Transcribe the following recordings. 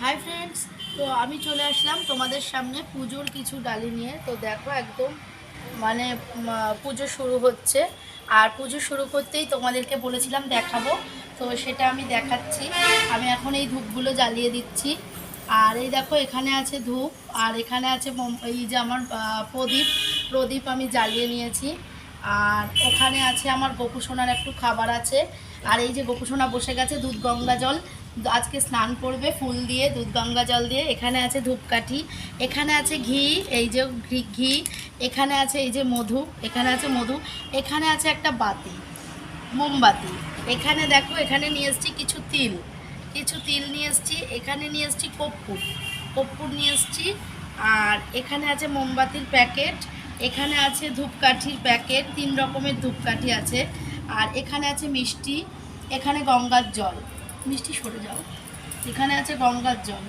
Hi friends, তো আমি চলে আসলাম তোমাদের সামনে পুজোর কিছু ডালি নিয়ে। তো দেখো একদম মানে পুজো শুরু হচ্ছে, আর পুজো শুরু করতেই তোমাদেরকে বলেছিলাম দেখাবো, তো সেটা আমি দেখাচ্ছি। আমি এখন এই ধূপগুলো জ্বালিয়ে দিচ্ছি। আর এই দেখো এখানে আছে ধূপ, আর এখানে আছে এই যে আমার প্রদীপ প্রদীপ আমি জ্বালিয়ে নিয়েছি। আর ওখানে আছে আমার গোপুসোনার একটু খাবার আছে। আর এই যে গোপুসোনা বসে গেছে দুধ গঙ্গা জল, আজকে স্নান করবে ফুল দিয়ে, দুধ গঙ্গা জল দিয়ে। এখানে আছে ধূপকাঠি, এখানে আছে ঘি, এই যে ঘি, এখানে আছে এই যে মধু, এখানে আছে মধু, এখানে আছে একটা বাতি, মোমবাতি। এখানে দেখো এখানে নিয়ে এসছি কিছু তিল, নিয়ে এসছি। এখানে নিয়ে এসছি কর্পূর নিয়ে এসছি। আর এখানে আছে মোমবাতির প্যাকেট, এখানে আছে ধূপকাঠির প্যাকেট, 3 রকমের ধূপকাঠি আছে। আর এখানে আছে মিষ্টি, এখানে গঙ্গার জল, মিষ্টি সরে যাও, এখানে আছে গঙ্গার জল।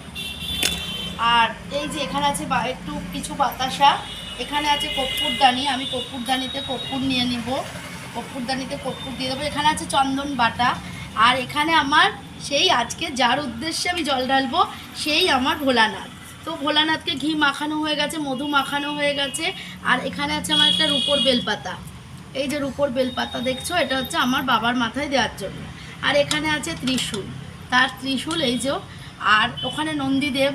আর এই যে এখানে আছে একটু কিছু বাতাসা, এখানে আছে কর্পূরদানি, আমি কর্পূরদানিতে কর্পূর নিয়ে নিব, কর্পূরদানিতে কর্পূর দিয়ে দেবো। এখানে আছে চন্দন বাটা। আর এখানে আমার সেই আজকে যার উদ্দেশ্যে আমি জল ঢালবো সেই আমার ভোলানাথ। তো ভোলানাথকে ঘি মাখানো হয়ে গেছে, মধু মাখানো হয়ে গেছে। আর এখানে আছে আমার একটা রূপোর বেলপাতা, এই যে রূপোর বেলপাতা দেখছো, এটা হচ্ছে আমার বাবার মাথায় দেওয়ার জন্য। আর এখানে আছে ত্রিশূল, তার ত্রিশূল এই যে। আর ওখানে নন্দীদেব,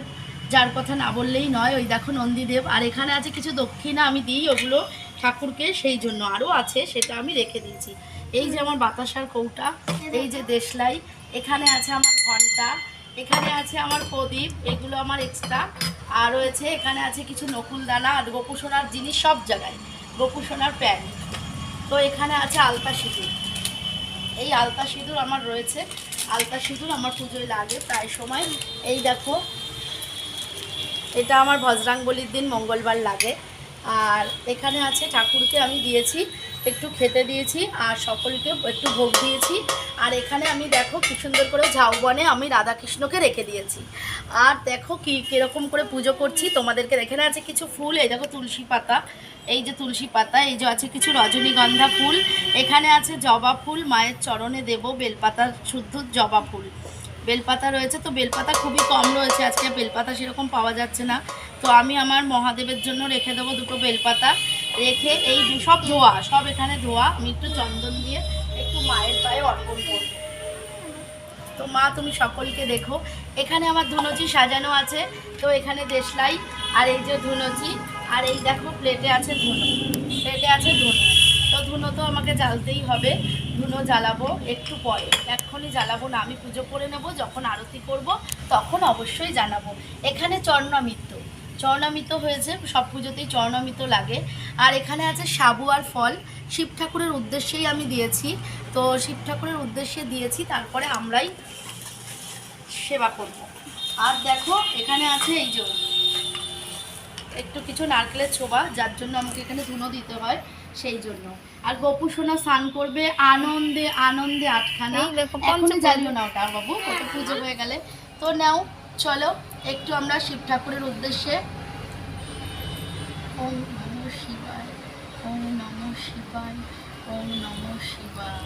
যার কথা না বললেই নয়, ওই দেখো নন্দীদেব। আর এখানে আছে কিছু দক্ষিণা, আমি দিই ওগুলো ঠাকুরকে, সেই জন্য আরও আছে, সেটা আমি রেখে দিয়েছি। এই যে আমার বাতাসার কৌটা, এই যে দেশলাই, এখানে আছে আমার ঘন্টা, এখানে আছে আমার প্রদীপ, এগুলো আমার এক্সট্রা। আর রয়েছে এখানে আছে কিছু নকুলদানা আর গোপুসোনার জিনিস, সব জায়গায় গোপুসোনার প্যান্ট। তো এখানে আছে আলতা সিঁদুর, এই আলতা সিঁদুর আমার রয়েছে, আলতা সিঁদুর আমার পুজোয় লাগে প্রায় সময়। এই দেখো এটা আমার বজরাঙ্গবলির দিন মঙ্গলবার লাগে। আর এখানে আছে ঠাকুরকে আমি দিয়েছি, একটু খেতে দিয়েছি, আর সকলকে একটু ভোগ দিয়েছি। আর এখানে আমি দেখো কি সুন্দর করে ঝাউবনে আমি রাধাকৃষ্ণকে রেখে দিয়েছি। আর দেখো কীরকম করে পুজো করছি তোমাদেরকে। এখানে আছে কিছু ফুল, এই দেখো তুলসী পাতা, এই যে তুলসী পাতা, এই যে আছে কিছু রজনীগন্ধা ফুল, এখানে আছে জবা ফুল, মায়ের চরণে দেব বেলপাতা, শুদ্ধ জবা ফুল, বেলপাতা রয়েছে। তো বেলপাতা খুবই কম রয়েছে আজকে, বেলপাতা সেরকম পাওয়া যাচ্ছে না। তো আমি আমার মহাদেবের জন্য রেখে দেবো 2টো বেলপাতা, রেখে এই সব ধোয়া, সব এখানে ধোয়া, আমি একটু চন্দন দিয়ে একটু মায়ের পায়ে অর্পণ করব। তো মা তুমি সকলকে দেখো, এখানে আমার ধুনুচি সাজানো আছে। তো এখানে দেশলাই, আর এই যে ধুনুচি, আর এই দেখো প্লেটে আছে ধুনো, প্লেটে আছে ধুনো। তো ধুনো তো আমাকে জ্বালতেই হবে, ধুনো জ্বালাবো একটু পরে, এক্ষুনি জ্বালাবো না, আমি পুজো করে নেব, যখন আরতি করব তখন অবশ্যই জানাবো। এখানে চরণামৃত হয়েছে, সব পুজোতেই চরণামৃত লাগে। আর এখানে আছে সাবু আর ফল, শিব ঠাকুরের উদ্দেশ্যেই আমি দিয়েছি। তো শিব ঠাকুরের উদ্দেশ্যে দিয়েছি, তারপরে আমরাই সেবা করব। আর দেখো এখানে আছে এই যে একটু কিছু নারকেলের ছোবা, যার জন্য আমাকে এখানে ধুনো দিতে হয়, সেই জন্য। আর গোপু সোনা স্নান করবে আনন্দে আনন্দে 8খানা, এখনই জ্বালিও না ওটা বাবু, ওটা পুজো হয়ে গেলে। তো নাও চলো একটু আমরা শিব ঠাকুরের উদ্দেশ্যে ওম নমঃ শিবায়, ওম নমঃ শিবায়, ওম নমঃ শিবায়।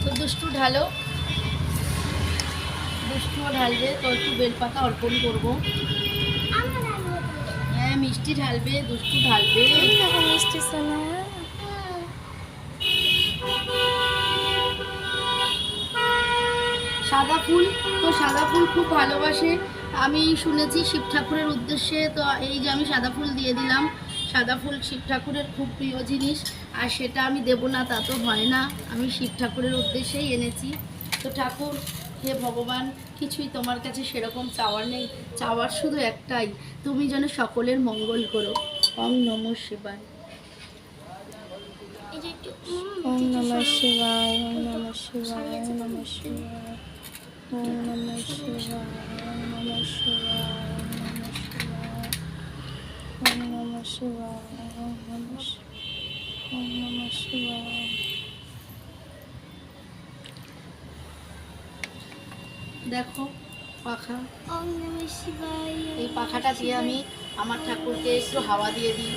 তো দুষ্টু ঢালো, দুষ্টুও ঢালবে, তো একটু বেলপাতা অর্পণ করবো। হ্যাঁ মিষ্টি ঢালবে, দুষ্টু ঢালবে, মিষ্টি সোনা। সাদা ফুল, তো সাদা ফুল খুব ভালোবাসে, আমি শুনেছি শিব ঠাকুরের উদ্দেশ্যে। তো এই যে আমি সাদা ফুল দিয়ে দিলাম, সাদা ফুল শিব ঠাকুরের খুব প্রিয় জিনিস, আর সেটা আমি দেবো না তা তো হয় না, আমি শিব ঠাকুরের উদ্দেশ্যেই এনেছি। তো ঠাকুর, হে ভগবান, কিছুই তোমার কাছে সেরকম চাওয়ার নেই, চাওয়ার শুধু একটাই, তুমি যেন সকলের মঙ্গল করো। ওম নমঃ শিবায়, ওম নমঃ শিবায়, ওম নমঃ শিবায়, ওম নমঃ শিবায়, ওম নমঃ শিবায়, ওম নমঃ শিবায়, ওম নমঃ শিবায়, ওম নমঃ শিবায়, ওম নমঃ শিবায়। দেখো পাখা, ওম নমঃ শিবায়, এই পাখাটা দিয়ে আমি আমার ঠাকুরকে একটু হাওয়া দিয়ে দিই,